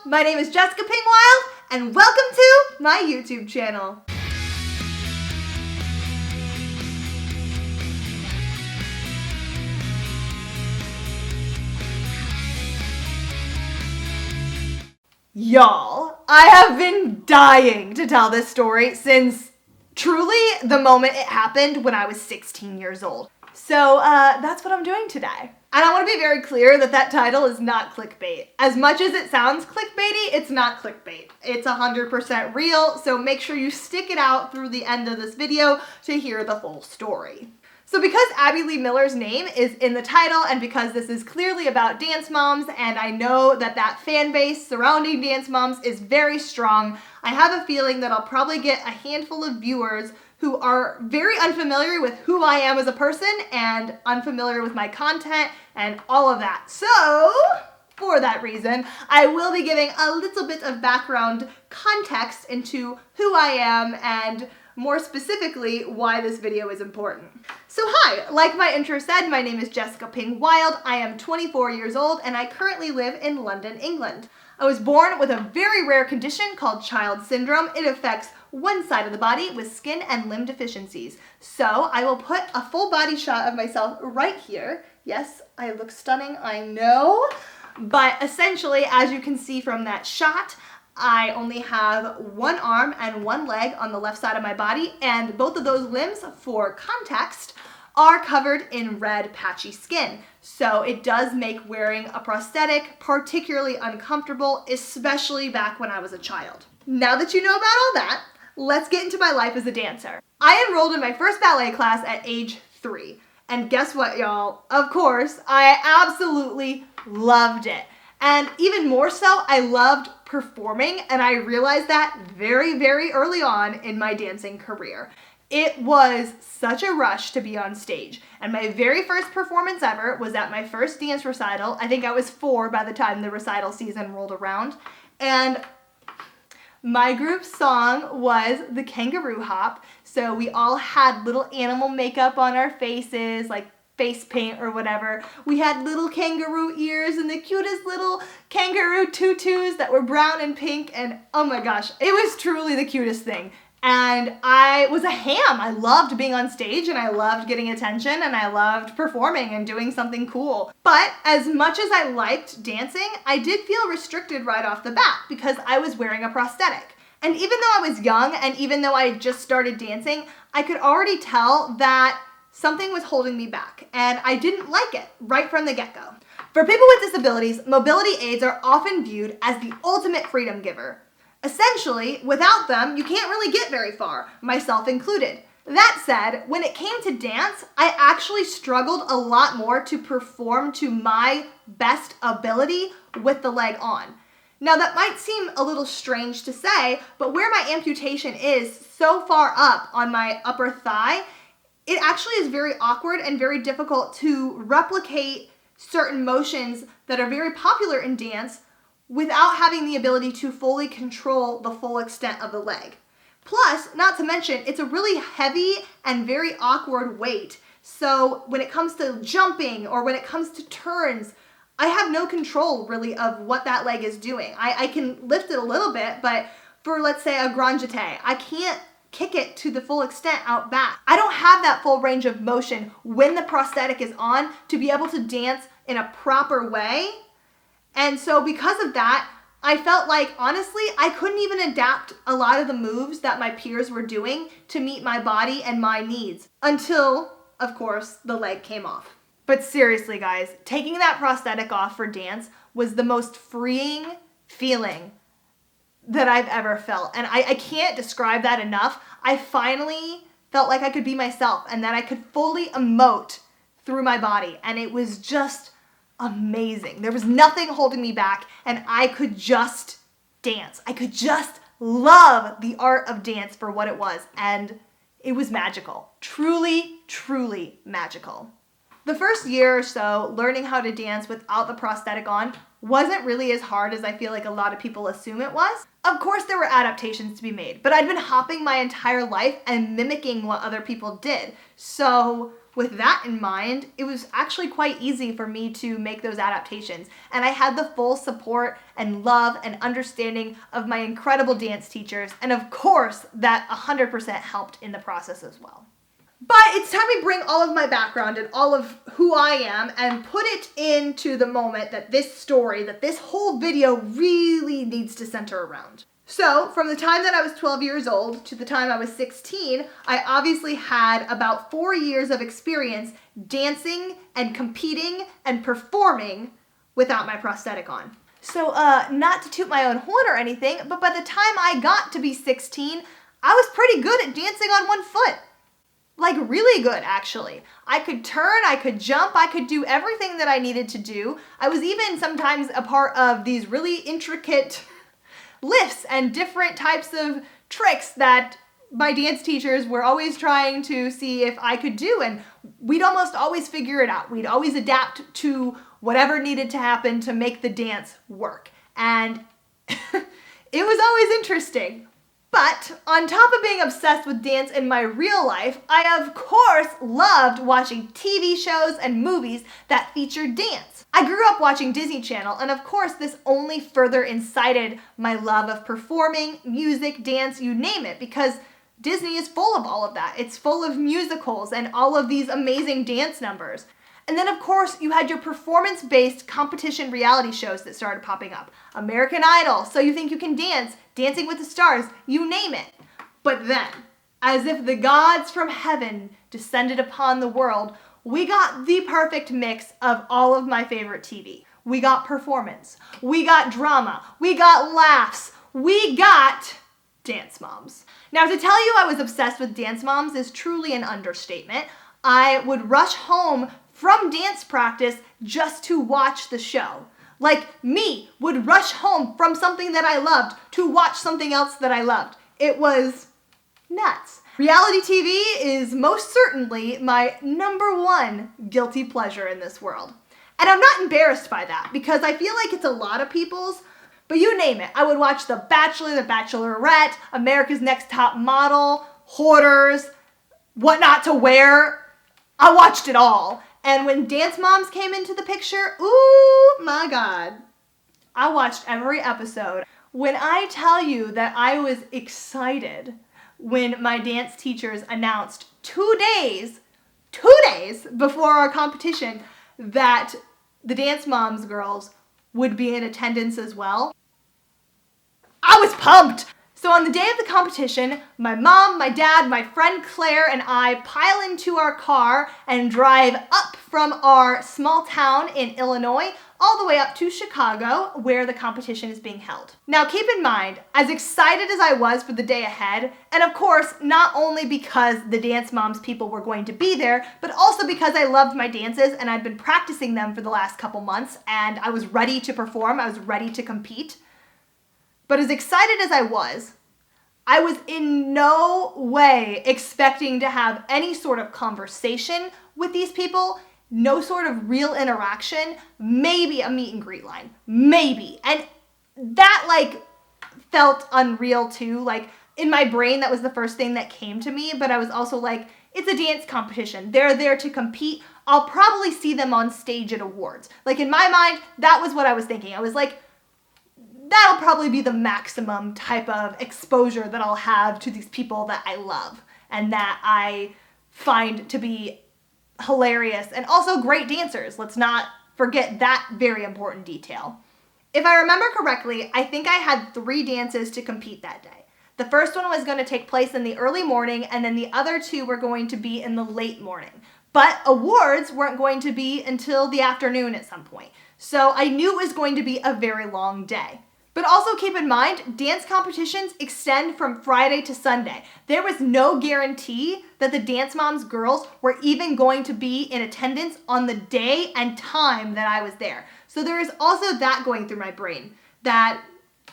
my name is Jessica Pingwild, and welcome to my YouTube channel. Y'all, I have been dying to tell this story since truly the moment it happened when I was 16 years old. So that's what I'm doing today. And I want to be very clear that that title is not clickbait. As much as it sounds clickbaity, it's not clickbait. It's 100% real, so make sure you stick it out through the end of this video to hear the full story. So because Abby Lee Miller's name is in the title, and because this is clearly about dance moms, and I know that that fan base surrounding dance moms is very strong, I have a feeling that I'll probably get a handful of viewers who are very unfamiliar with who I am as a person and unfamiliar with my content and all of that. So, for that reason, I will be giving a little bit of background context into who I am and more specifically, why this video is important. So hi, like my intro said, my name is Jessica Pingwild. I am 24 years old and I currently live in London, England. I was born with a very rare condition called child syndrome. It affects one side of the body with skin and limb deficiencies. So I will put a full body shot of myself right here. Yes, I look stunning, I know. But essentially, as you can see from that shot, I only have one arm and one leg on the left side of my body, and both of those limbs, for context, are covered in red patchy skin. So it does make wearing a prosthetic particularly uncomfortable, especially back when I was a child. Now that you know about all that, let's get into my life as a dancer. I enrolled in my first ballet class at age 3. And guess what, y'all? Of course, I absolutely loved it. And even more so, I loved performing, and I realized that very, very early on in my dancing career. It was such a rush to be on stage, and my very first performance ever was at my first dance recital. I think I was 4 by the time the recital season rolled around, and my group's song was the Kangaroo Hop, so we all had little animal makeup on our faces, like face paint or whatever. We had little kangaroo ears and the cutest little kangaroo tutus that were brown and pink, and oh my gosh, it was truly the cutest thing. And I was a ham. I loved being on stage and I loved getting attention and I loved performing and doing something cool. But as much as I liked dancing, I did feel restricted right off the bat because I was wearing a prosthetic. And even though I was young and even though I had just started dancing, I could already tell that something was holding me back, and I didn't like it right from the get-go. For people with disabilities, mobility aids are often viewed as the ultimate freedom giver. Essentially, without them, you can't really get very far, myself included. That said, when it came to dance, I actually struggled a lot more to perform to my best ability with the leg on. Now that might seem a little strange to say, but where my amputation is so far up on my upper thigh, it actually is very awkward and very difficult to replicate certain motions that are very popular in dance without having the ability to fully control the full extent of the leg. Plus, not to mention, it's a really heavy and very awkward weight. So when it comes to jumping or when it comes to turns, I have no control really of what that leg is doing. I can lift it a little bit, but for let's say a grand jeté, I can't kick it to the full extent out back. I don't have that full range of motion when the prosthetic is on to be able to dance in a proper way. And so because of that, I felt like, honestly, I couldn't even adapt a lot of the moves that my peers were doing to meet my body and my needs until, of course, the leg came off. But seriously, guys, taking that prosthetic off for dance was the most freeing feeling that I've ever felt. And I can't describe that enough. I finally felt like I could be myself and that I could fully emote through my body. And it was just amazing. There was nothing holding me back and I could just dance. I could just love the art of dance for what it was. And it was magical. Truly, truly magical. The first year or so, learning how to dance without the prosthetic on wasn't really as hard as I feel like a lot of people assume it was. Of course there were adaptations to be made, but I'd been hopping my entire life and mimicking what other people did. So with that in mind, it was actually quite easy for me to make those adaptations. And I had the full support and love and understanding of my incredible dance teachers. And of course, that 100% helped in the process as well. But it's time we bring all of my background and all of who I am and put it into the moment that this story, that this whole video really needs to center around. So, from the time that I was 12 years old to the time I was 16, I obviously had about 4 years of experience dancing and competing and performing without my prosthetic on. So, not to toot my own horn or anything, but by the time I got to be 16, I was pretty good at dancing on one foot. Like really good, actually. I could turn, I could jump, I could do everything that I needed to do. I was even sometimes a part of these really intricate lifts and different types of tricks that my dance teachers were always trying to see if I could do, and we'd almost always figure it out. We'd always adapt to whatever needed to happen to make the dance work. And it was always interesting. But on top of being obsessed with dance in my real life, I of course loved watching TV shows and movies that featured dance. I grew up watching Disney Channel, and of course this only further incited my love of performing, music, dance, you name it, because Disney is full of all of that. It's full of musicals and all of these amazing dance numbers. And then of course you had your performance-based competition reality shows that started popping up. American Idol, So You Think You Can Dance, Dancing with the Stars, you name it. But then, as if the gods from heaven descended upon the world, we got the perfect mix of all of my favorite TV. We got performance, we got drama, we got laughs, we got Dance Moms. Now, to tell you I was obsessed with Dance Moms is truly an understatement. I would rush home from dance practice just to watch the show. Like me would rush home from something that I loved to watch something else that I loved. It was nuts. Reality TV is most certainly my #1 guilty pleasure in this world. And I'm not embarrassed by that because I feel like it's a lot of people's, but you name it. I would watch The Bachelor, The Bachelorette, America's Next Top Model, Hoarders, What Not to Wear. I watched it all. And when Dance Moms came into the picture, ooh my God, I watched every episode. When I tell you that I was excited when my dance teachers announced 2 days before our competition that the Dance Moms girls would be in attendance as well, I was pumped. So on the day of the competition, my mom, my dad, my friend Claire, and I pile into our car and drive up from our small town in Illinois all the way up to Chicago, where the competition is being held. Now keep in mind, as excited as I was for the day ahead, and of course, not only because the Dance Moms people were going to be there, but also because I loved my dances and I'd been practicing them for the last couple months, and I was ready to perform, I was ready to compete. But as excited as I was in no way expecting to have any sort of conversation with these people, no sort of real interaction, maybe a meet and greet line, maybe. And that felt unreal too. Like in my brain, that was the first thing that came to me, but I was also like, it's a dance competition. They're there to compete. I'll probably see them on stage at awards. Like in my mind, that was what I was thinking. I was like, that'll probably be the maximum type of exposure that I'll have to these people that I love and that I find to be hilarious and also great dancers. Let's not forget that very important detail. If I remember correctly, I think I had 3 dances to compete that day. The first one was going to take place in the early morning, and then the other 2 were going to be in the late morning. But awards weren't going to be until the afternoon at some point. So I knew it was going to be a very long day. But also keep in mind, dance competitions extend from Friday to Sunday. There was no guarantee that the Dance Moms girls were even going to be in attendance on the day and time that I was there. So there is also that going through my brain, that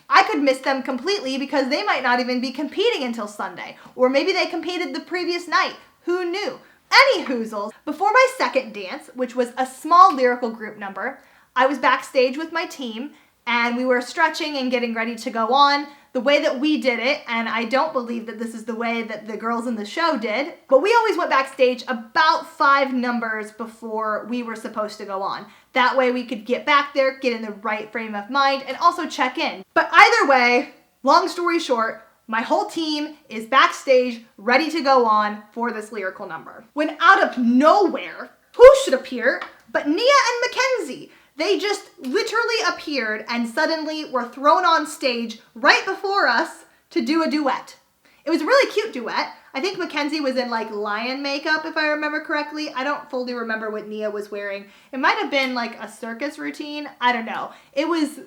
I could miss them completely because they might not even be competing until Sunday. Or maybe they competed the previous night. Who knew? Any hoozles. Before my second dance, which was a small lyrical group number, I was backstage with my team, and we were stretching and getting ready to go on. the way that we did it, and I don't believe that this is the way that the girls in the show did, but we always went backstage about 5 numbers before we were supposed to go on. That way we could get back there, get in the right frame of mind, and also check in. But either way, long story short, my whole team is backstage ready to go on for this lyrical number. When out of nowhere, who should appear but Nia and Mackenzie? They just literally appeared and suddenly were thrown on stage right before us to do a duet. It was a really cute duet. I think Mackenzie was in like lion makeup, if I remember correctly. I don't fully remember what Nia was wearing. It might have been like a circus routine. I don't know. It was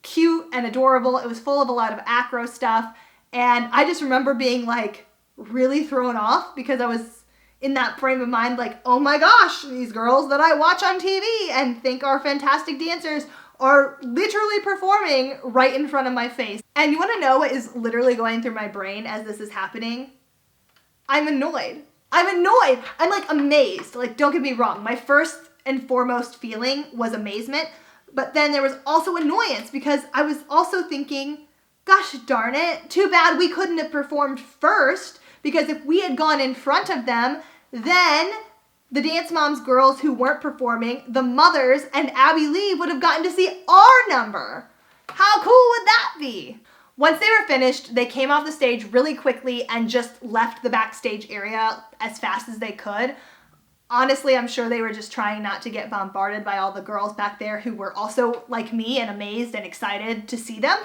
cute and adorable. It was full of a lot of acro stuff. And I just remember being like really thrown off because I was in that frame of mind, like, oh my gosh, these girls that I watch on TV and think are fantastic dancers are literally performing right in front of my face. And you want to know what is literally going through my brain as this is happening? I'm annoyed. I'm like amazed. Like, don't get me wrong. My first and foremost feeling was amazement, but then there was also annoyance because I was also thinking, gosh darn it, too bad we couldn't have performed first. Because if we had gone in front of them, then the Dance Moms girls who weren't performing, the mothers, and Abby Lee would have gotten to see our number. How cool would that be? Once they were finished, they came off the stage really quickly and just left the backstage area as fast as they could. Honestly, I'm sure they were just trying not to get bombarded by all the girls back there who were also like me and amazed and excited to see them.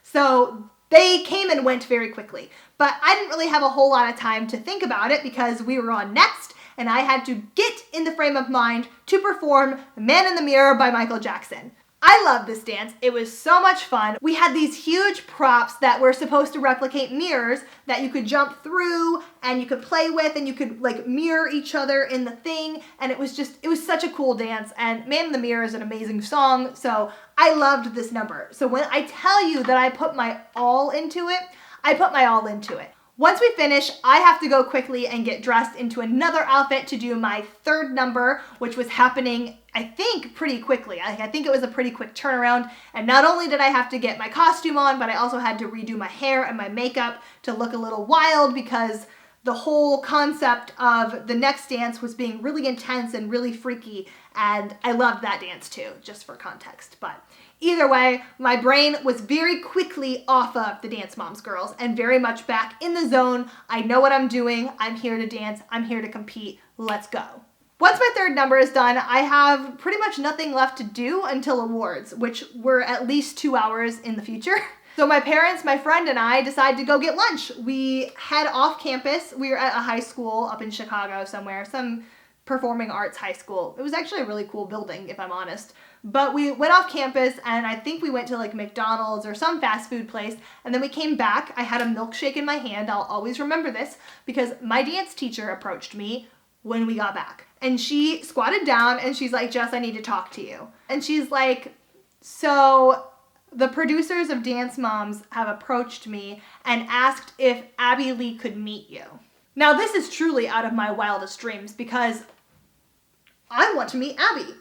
So they came and went very quickly, but I didn't really have a whole lot of time to think about it because we were on next and I had to get in the frame of mind to perform Man in the Mirror by Michael Jackson. I love this dance. It was so much fun. We had these huge props that were supposed to replicate mirrors that you could jump through and you could play with and you could like mirror each other in the thing. And it was such a cool dance. And Man in the Mirror is an amazing song. So I loved this number. So when I tell you that I put my all into it, I put my all into it. Once we finish, I have to go quickly and get dressed into another outfit to do my third number, which was happening, I think, pretty quickly. I think it was a pretty quick turnaround. And not only did I have to get my costume on, but I also had to redo my hair and my makeup to look a little wild because the whole concept of the next dance was being really intense and really freaky. And I loved that dance too, just for context. But either way, my brain was very quickly off of the Dance Moms girls and very much back in the zone. I know what I'm doing. I'm here to dance. I'm here to compete. Let's go. Once my third number is done, I have pretty much nothing left to do until awards, which were at least 2 hours in the future. So my parents, my friend, and I decided to go get lunch. We head off campus. We were at a high school up in Chicago somewhere, some performing arts high school. It was actually a really cool building, if I'm honest. But we went off campus and I think we went to like McDonald's or some fast food place. And then we came back. I had a milkshake in my hand. I'll always remember this because my dance teacher approached me when we got back. And she squatted down and she's like, Jess, I need to talk to you. And she's like, so the producers of Dance Moms have approached me and asked if Abby Lee could meet you. Now this is truly out of my wildest dreams because I want to meet Abby.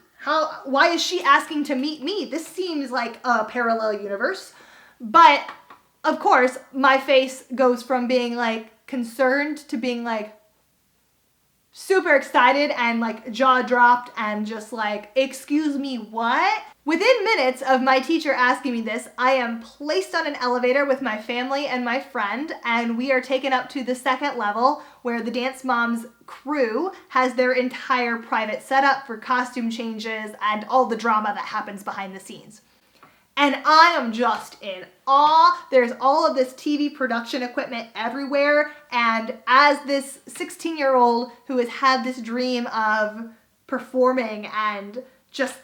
Why is she asking to meet me? This seems like a parallel universe. But of course, my face goes from being like concerned to being like super excited and like jaw dropped and just like, excuse me, what? Within minutes of my teacher asking me this, I am placed on an elevator with my family and my friend, and we are taken up to the second level where the Dance Moms crew has their entire private setup for costume changes and all the drama that happens behind the scenes. And I am just in awe. There's all of this TV production equipment everywhere. And as this 16-year-old who has had this dream of performing and just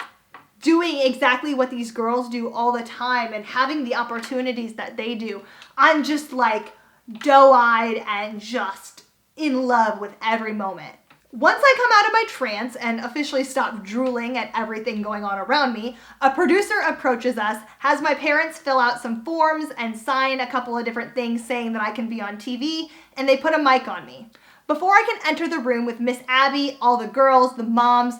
doing exactly what these girls do all the time and having the opportunities that they do, I'm just like doe-eyed and just in love with every moment. Once I come out of my trance and officially stop drooling at everything going on around me, a producer approaches us, has my parents fill out some forms and sign a couple of different things saying that I can be on TV, and they put a mic on me. Before I can enter the room with Miss Abby, all the girls, the moms,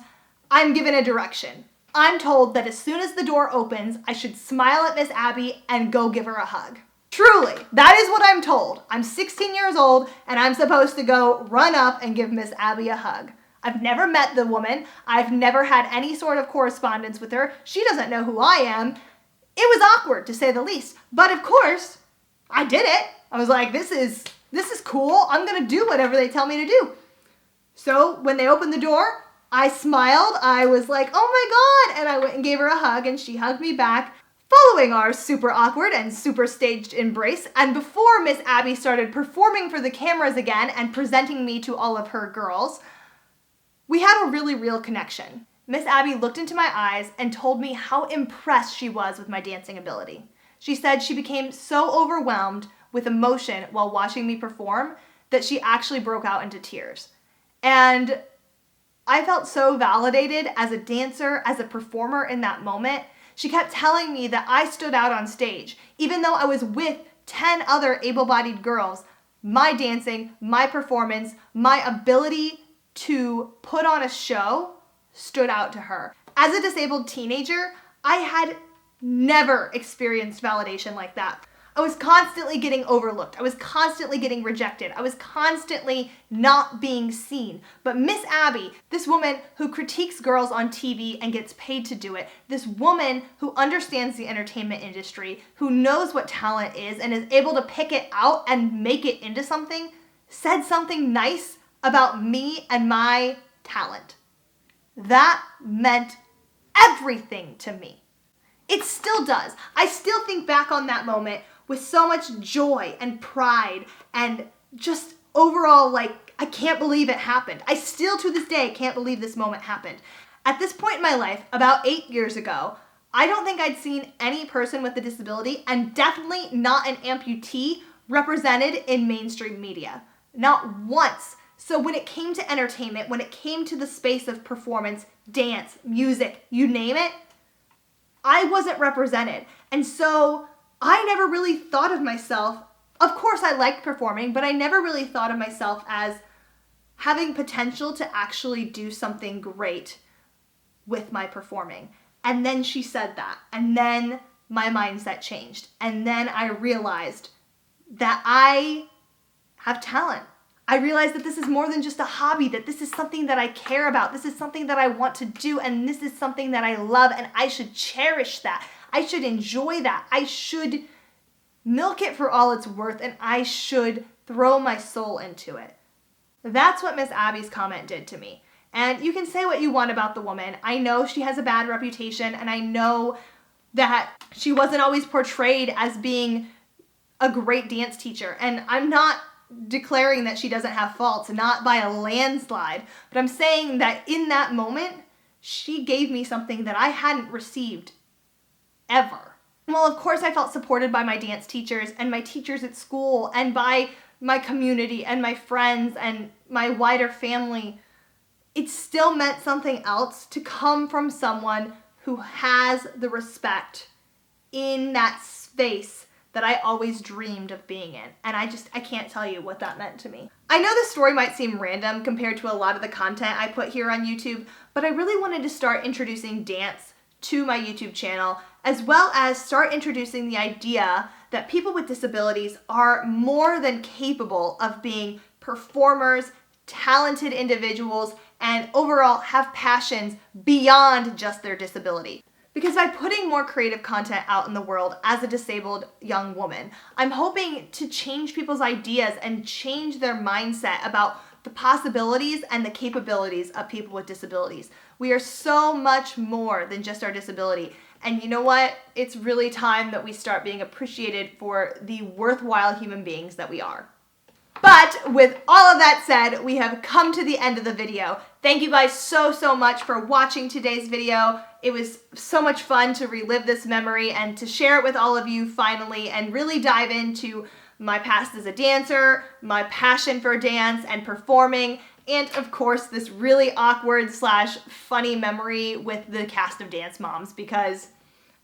I'm given a direction. I'm told that as soon as the door opens, I should smile at Miss Abby and go give her a hug. Truly, that is what I'm told. I'm 16 years old and I'm supposed to go run up and give Miss Abby a hug. I've never met the woman. I've never had any sort of correspondence with her. She doesn't know who I am. It was awkward, to say the least. But of course, I did it. I was like, this is cool. I'm going to do whatever they tell me to do. So when they opened the door, I smiled. I was like, oh my God. And I went and gave her a hug and she hugged me back, following our super awkward and super staged embrace. And before Miss Abby started performing for the cameras again and presenting me to all of her girls, we had a really real connection. Miss Abby looked into my eyes and told me how impressed she was with my dancing ability. She said she became so overwhelmed with emotion while watching me perform that she actually broke out into tears. And I felt so validated as a dancer, as a performer in that moment. She kept telling me that I stood out on stage. Even though I was with 10 other able-bodied girls, my dancing, my performance, my ability to put on a show stood out to her. As a disabled teenager, I had never experienced validation like that. I was constantly getting overlooked. I was constantly getting rejected. I was constantly not being seen. But Miss Abby, this woman who critiques girls on TV and gets paid to do it, this woman who understands the entertainment industry, who knows what talent is and is able to pick it out and make it into something, said something nice about me and my talent. That meant everything to me. It still does. I still think back on that moment with so much joy and pride and just overall, like, I can't believe it happened. I still to this day can't believe this moment happened. At this point in my life, about 8 years ago, I don't think I'd seen any person with a disability, and definitely not an amputee, represented in mainstream media. Not once. So when it came to entertainment, when it came to the space of performance, dance, music, you name it, I wasn't represented. And so I never really thought of myself, of course I liked performing, but I never really thought of myself as having potential to actually do something great with my performing. And then she said that, and then my mindset changed. And then I realized that I have talent. I realized that this is more than just a hobby, that this is something that I care about. This is something that I want to do, and this is something that I love, and I should cherish that. I should enjoy that. I should milk it for all it's worth, and I should throw my soul into it. That's what Miss Abby's comment did to me. And you can say what you want about the woman. I know she has a bad reputation, and I know that she wasn't always portrayed as being a great dance teacher. And I'm not declaring that she doesn't have faults, not by a landslide, but I'm saying that in that moment, she gave me something that I hadn't received ever. Well, of course I felt supported by my dance teachers and my teachers at school and by my community and my friends and my wider family. It still meant something else to come from someone who has the respect in that space that I always dreamed of being in. And I can't tell you what that meant to me. I know this story might seem random compared to a lot of the content I put here on YouTube, but I really wanted to start introducing dance to my YouTube channel, as well as start introducing the idea that people with disabilities are more than capable of being performers, talented individuals, and overall have passions beyond just their disability. Because by putting more creative content out in the world as a disabled young woman, I'm hoping to change people's ideas and change their mindset about the possibilities and the capabilities of people with disabilities. We are so much more than just our disability. And you know what? It's really time that we start being appreciated for the worthwhile human beings that we are. But with all of that said, we have come to the end of the video. Thank you guys so much for watching today's video. It was so much fun to relive this memory and to share it with all of you finally and really dive into my past as a dancer, my passion for dance and performing, and of course this really awkward / funny memory with the cast of Dance Moms, because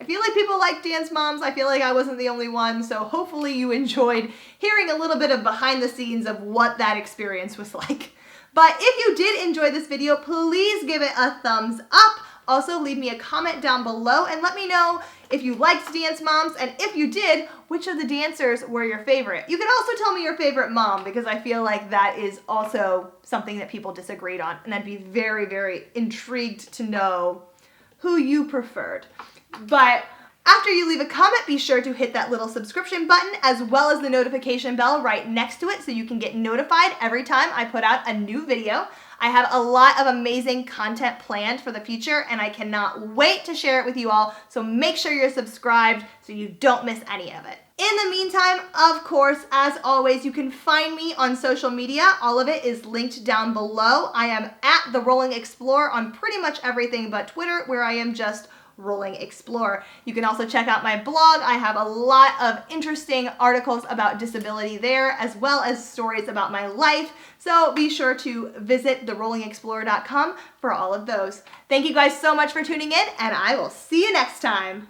I feel like people like Dance Moms. I feel like I wasn't the only one, so hopefully you enjoyed hearing a little bit of behind the scenes of what that experience was like. But if you did enjoy this video, please give it a thumbs up. Also, leave me a comment down below and let me know if you liked Dance Moms, and if you did, which of the dancers were your favorite? You can also tell me your favorite mom, because I feel like that is also something that people disagreed on, and I'd be very, very intrigued to know who you preferred. But after you leave a comment, be sure to hit that little subscription button as well as the notification bell right next to it so you can get notified every time I put out a new video. I have a lot of amazing content planned for the future, and I cannot wait to share it with you all, so make sure you're subscribed so you don't miss any of it. In the meantime, of course, as always, you can find me on social media. All of it is linked down below. I am at The Rolling Explorer on pretty much everything but Twitter, where I am just Rolling Explorer. You can also check out my blog. I have a lot of interesting articles about disability there, as well as stories about my life. So be sure to visit therollingexplorer.com for all of those. Thank you guys so much for tuning in, and I will see you next time.